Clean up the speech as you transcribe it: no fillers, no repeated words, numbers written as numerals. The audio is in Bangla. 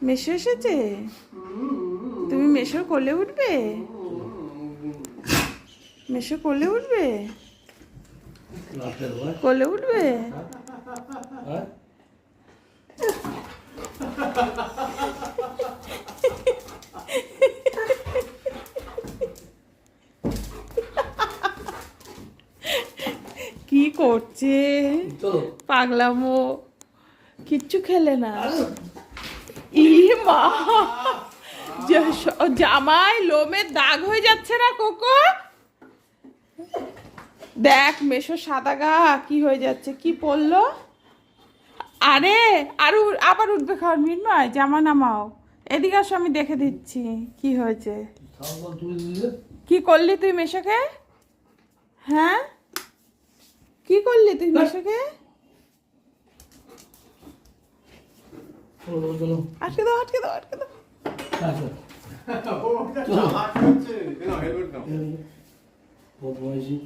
মেশো এসেছে? তুমি মেশোর কোলে উঠবে? মেশো কোলে উঠবে? কোলে উঠবে? কি করছে পাগলামো? কিচ্ছু খেলে না। ই মা, জামাই লোমের দাগ হয়ে যাচ্ছে না কোকো? দেখ মেশো সাদা গা কি হয়ে যাচ্ছে, কি পড়লো? আরে আর আবার উঠবে খাওয়ার মিট নয়, জামা নামাও। এদিকে আসো, আমি দেখে দিচ্ছি কি হয়েছে। কি করলি তুই মেশোকে? হ্যাঁ, কি করলি তুই মেশোকে? আটকে দাও, আটকে দাও, আটকে দাও। বদমাইশি।